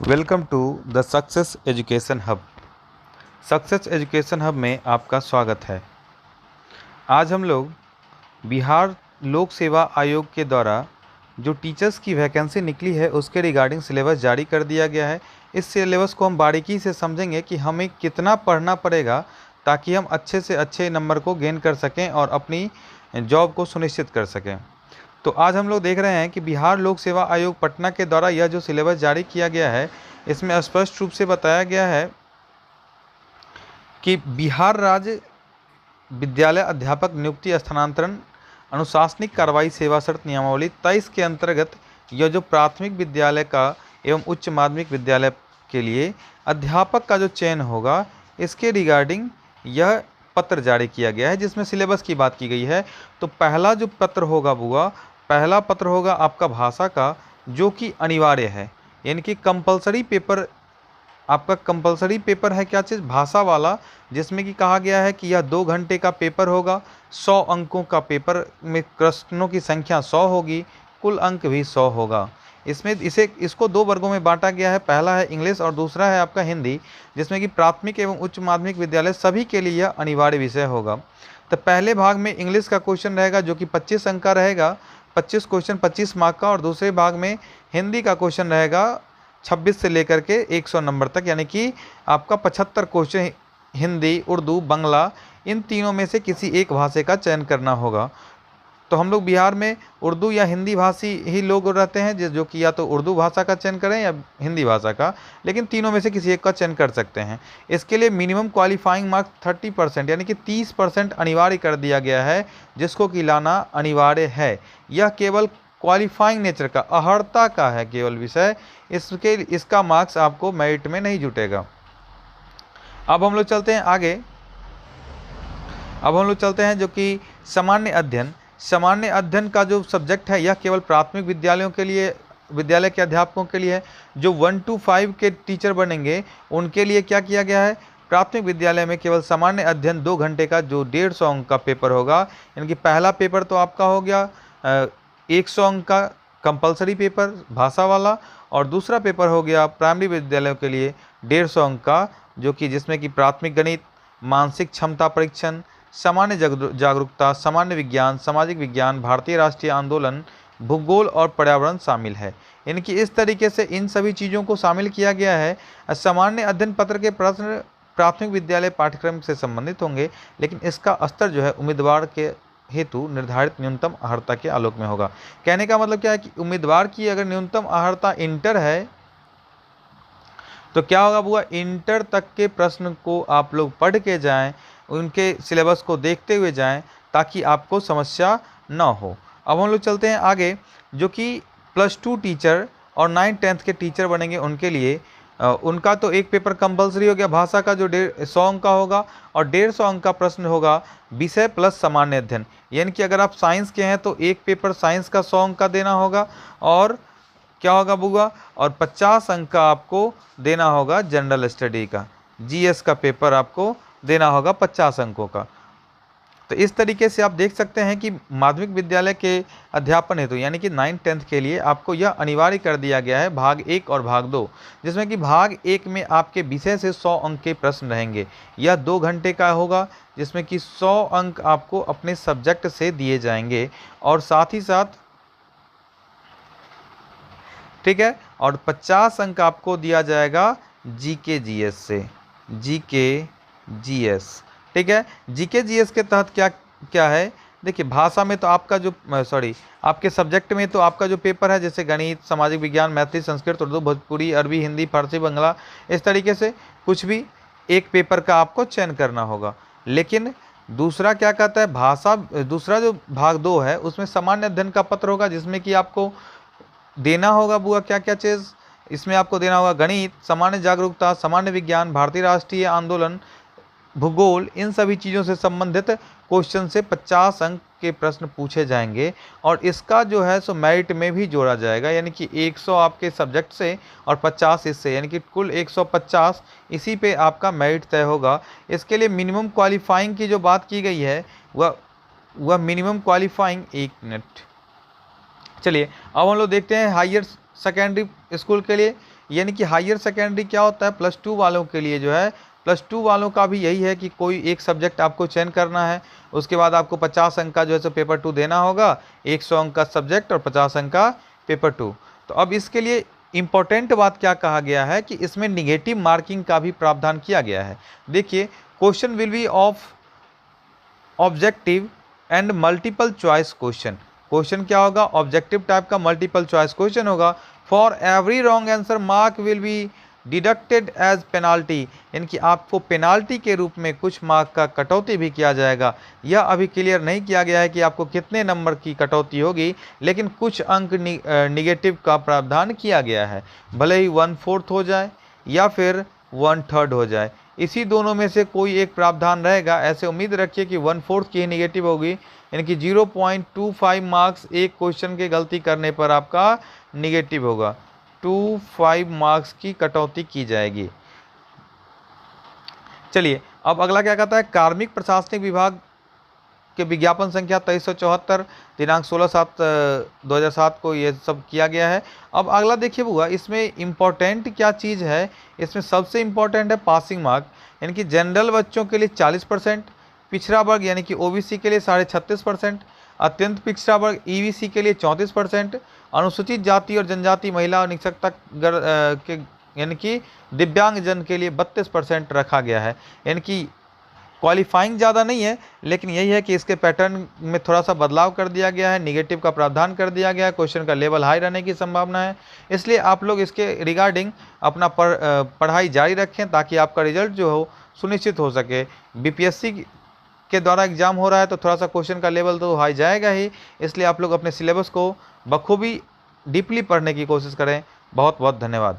Welcome to the success education hub. Success education hub में आपका स्वागत है। आज हम लोग बिहार लोक सेवा आयोग के द्वारा जो टीचर्स की वैकेंसी निकली है उसके रिगार्डिंग सिलेबस जारी कर दिया गया है। इस सिलेबस को हम बारीकी से समझेंगे कि हमें कितना पढ़ना पड़ेगा ताकि हम अच्छे से अच्छे नंबर को गेन कर सकें और अपनी जॉब को सुनिश्चित कर सकें। तो आज हम लोग देख रहे हैं कि बिहार लोक सेवा आयोग पटना के द्वारा यह जो सिलेबस जारी किया गया है इसमें स्पष्ट रूप से बताया गया है कि बिहार राज्य विद्यालय अध्यापक नियुक्ति स्थानांतरण अनुशासनिक कार्रवाई सेवा शर्त नियमावली 23 के अंतर्गत यह जो प्राथमिक विद्यालय का एवं उच्च माध्यमिक विद्यालय के लिए अध्यापक का जो चयन होगा इसके रिगार्डिंग यह पत्र जारी किया गया है जिसमें सिलेबस की बात की गई है। तो पहला जो पत्र होगा पहला पत्र होगा आपका भाषा का, जो कि अनिवार्य है, यानी कि कंपलसरी पेपर आपका कंपलसरी पेपर है। क्या चीज़? भाषा वाला, जिसमें कि कहा गया है कि यह 2 घंटे का पेपर होगा। 100 अंकों का पेपर में प्रश्नों की संख्या 100 होगी, कुल अंक भी 100 होगा। इसको 2 वर्गों में बांटा गया है। पहला है इंग्लिश और दूसरा है आपका हिंदी, जिसमें कि प्राथमिक एवं उच्च माध्यमिक विद्यालय सभी के लिए यह अनिवार्य विषय होगा। तो पहले भाग में इंग्लिश का क्वेश्चन रहेगा जो कि 25 अंक का रहेगा, 25 क्वेश्चन 25 मार्क का, और दूसरे भाग में हिंदी का क्वेश्चन रहेगा 26 से लेकर के 100 नंबर तक, यानी कि आपका 75 क्वेश्चन हिंदी, उर्दू, बांग्ला, इन तीनों में से किसी एक भाषा का चयन करना होगा। तो हम लोग बिहार में उर्दू या हिंदी भाषी ही लोग रहते हैं जो कि या तो उर्दू भाषा का चयन करें या हिंदी भाषा का, लेकिन तीनों में से किसी एक का चयन कर सकते हैं। इसके लिए मिनिमम क्वालिफाइंग मार्क्स 30% यानी कि 30% अनिवार्य कर दिया गया है, जिसको कि लाना अनिवार्य है। यह केवल क्वालिफाइंग नेचर का, अर्हता का है केवल विषय, इसका मार्क्स आपको मेरिट में नहीं जुटेगा। अब हम लोग चलते हैं आगे। अब हम लोग चलते हैं जो कि सामान्य अध्ययन। सामान्य अध्ययन का जो सब्जेक्ट है यह केवल प्राथमिक विद्यालयों के लिए, विद्यालय के अध्यापकों के लिए है। जो 1 to 5 के टीचर बनेंगे उनके लिए क्या किया गया है? प्राथमिक विद्यालय में केवल सामान्य अध्ययन 2 घंटे का जो 150 अंक का पेपर होगा, यानी कि पहला पेपर तो आपका हो गया 100 अंक का कंपलसरी पेपर भाषा वाला, और दूसरा पेपर हो गया प्राइमरी विद्यालयों के लिए 150 अंक का, जो कि जिसमें कि प्राथमिक गणित, मानसिक क्षमता परीक्षण, सामान्य जागरूकता, सामान्य विज्ञान, सामाजिक विज्ञान, भारतीय राष्ट्रीय आंदोलन, भूगोल और पर्यावरण शामिल है। यानी कि इस तरीके से इन सभी चीज़ों को शामिल किया गया है। सामान्य अध्ययन पत्र के प्रश्न प्राथमिक विद्यालय पाठ्यक्रम से संबंधित होंगे, लेकिन इसका स्तर जो है उम्मीदवार के हेतु निर्धारित न्यूनतम अर्हता के आलोक में होगा। कहने का मतलब क्या है कि उम्मीदवार की अगर न्यूनतम अर्हता इंटर है तो क्या होगा इंटर तक के प्रश्न को आप लोग पढ़ के जाएं, उनके सिलेबस को देखते हुए जाएं, ताकि आपको समस्या ना हो। अब हम लोग चलते हैं आगे, जो कि +2 टीचर और 9th-10th के टीचर बनेंगे उनके लिए उनका तो एक पेपर कंपलसरी हो गया, भाषा का जो 100 अंक का होगा, और 150 अंक का प्रश्न होगा विषय प्लस सामान्य अध्ययन। यानी कि अगर आप साइंस के हैं तो एक पेपर साइंस का 100 अंक का देना होगा, और क्या होगा और 50 अंक का आपको देना होगा जनरल स्टडी का, जीएस का पेपर आपको देना होगा 50 अंकों का। तो इस तरीके से आप देख सकते हैं कि माध्यमिक विद्यालय के अध्यापन हेतु यानी कि 9th-10th के लिए आपको यह अनिवार्य कर दिया गया है भाग 1 और भाग 2, जिसमें कि भाग 1 में आपके विषय से 100 अंक के प्रश्न रहेंगे। यह 2 घंटे का होगा, जिसमें कि 100 अंक आपको अपने सब्जेक्ट से दिए जाएंगे, और साथ ही साथ ठीक है, और 50 अंक आपको दिया जाएगा जीके जीएस से, जीके जीएस। ठीक है, जीके जीएस के तहत क्या क्या है? देखिए, भाषा में तो आपका जो आपके सब्जेक्ट में तो आपका जो पेपर है, जैसे गणित, सामाजिक विज्ञान, मैथिली, संस्कृत, उर्दू, भोजपुरी, अरबी, हिंदी, फारसी, बांग्ला, इस तरीके से कुछ भी एक पेपर का आपको चयन करना होगा। लेकिन दूसरा क्या कहता है, भाषा दूसरा जो भाग 2 है उसमें सामान्य अध्ययन का पत्र होगा, जिसमें कि आपको देना होगा क्या क्या चीज़ इसमें आपको देना होगा? गणित, सामान्य जागरूकता, सामान्य विज्ञान, भारतीय राष्ट्रीय आंदोलन, भूगोल, इन सभी चीज़ों से संबंधित क्वेश्चन से 50 अंक के प्रश्न पूछे जाएंगे, और इसका जो है सो मेरिट में भी जोड़ा जाएगा, यानी कि 100 आपके सब्जेक्ट से और 50 इससे, यानी कि कुल 150, इसी पे आपका मेरिट तय होगा। इसके लिए मिनिमम क्वालिफाइंग की जो बात की गई है वह मिनिमम क्वालिफाइंग, 1 मिनट, चलिए अब हम लोग देखते हैं हायर सेकेंडरी स्कूल के लिए। यानी कि हायर सेकेंडरी क्या होता है, +2 वालों के लिए जो है, +2 वालों का भी यही है कि कोई एक सब्जेक्ट आपको चयन करना है, उसके बाद आपको 50 अंक का जो है सो पेपर 2 देना होगा, 100 अंक का सब्जेक्ट और 50 अंक का पेपर 2। तो अब इसके लिए इम्पोर्टेंट बात क्या कहा गया है कि इसमें निगेटिव मार्किंग का भी प्रावधान किया गया है। देखिए, question will be of objective and multiple choice question. Question क्या होगा, ऑब्जेक्टिव टाइप का मल्टीपल चॉइस क्वेश्चन होगा। For every wrong answer mark will be deducted as penalty, यानी कि आपको पेनाल्टी के रूप में कुछ मार्क का कटौती भी किया जाएगा। यह अभी क्लियर नहीं किया गया है कि आपको कितने नंबर की कटौती होगी, लेकिन कुछ अंक निगेटिव का प्रावधान किया गया है, भले ही 1/4 हो जाए या फिर 1/3 हो जाए, इसी दोनों में से कोई एक प्रावधान रहेगा। ऐसे उम्मीद रखिए कि 1/4 की ही निगेटिव होगी, यानी कि 0.25 मार्क्स एक क्वेश्चन के गलती करने पर आपका निगेटिव होगा, 25 मार्क्स की कटौती की जाएगी। चलिए, अब अगला क्या कहता है, कार्मिक प्रशासनिक विभाग के विज्ञापन संख्या 2374 दिनांक 16/7/2007 को ये सब किया गया है। अब अगला देखिए बुआ, इसमें इम्पोर्टेंट क्या चीज़ है, इसमें सबसे इम्पोर्टेंट है पासिंग मार्क, यानी कि जनरल बच्चों के लिए 40%, पिछड़ा वर्ग यानी कि ओबीसी के लिए 36.5%, अत्यंत पिछड़ा वर्ग ईबीसी के लिए 34%, अनुसूचित जाति और जनजाति महिला और निरक्षरता के यानी कि दिव्यांग जन के लिए 32% रखा गया है। यानी कि क्वालिफाइंग ज़्यादा नहीं है, लेकिन यही है कि इसके पैटर्न में थोड़ा सा बदलाव कर दिया गया है, निगेटिव का प्रावधान कर दिया गया है, क्वेश्चन का लेवल हाई रहने की संभावना है। इसलिए आप लोग इसके रिगार्डिंग अपना पढ़ाई जारी रखें ताकि आपका रिजल्ट जो हो सुनिश्चित हो सके। बीपीएससी के द्वारा एग्जाम हो रहा है तो थोड़ा सा क्वेश्चन का लेवल तो हाई जाएगा ही, इसलिए आप लोग अपने सिलेबस को बखूबी डीपली पढ़ने की कोशिश करें। बहुत बहुत धन्यवाद।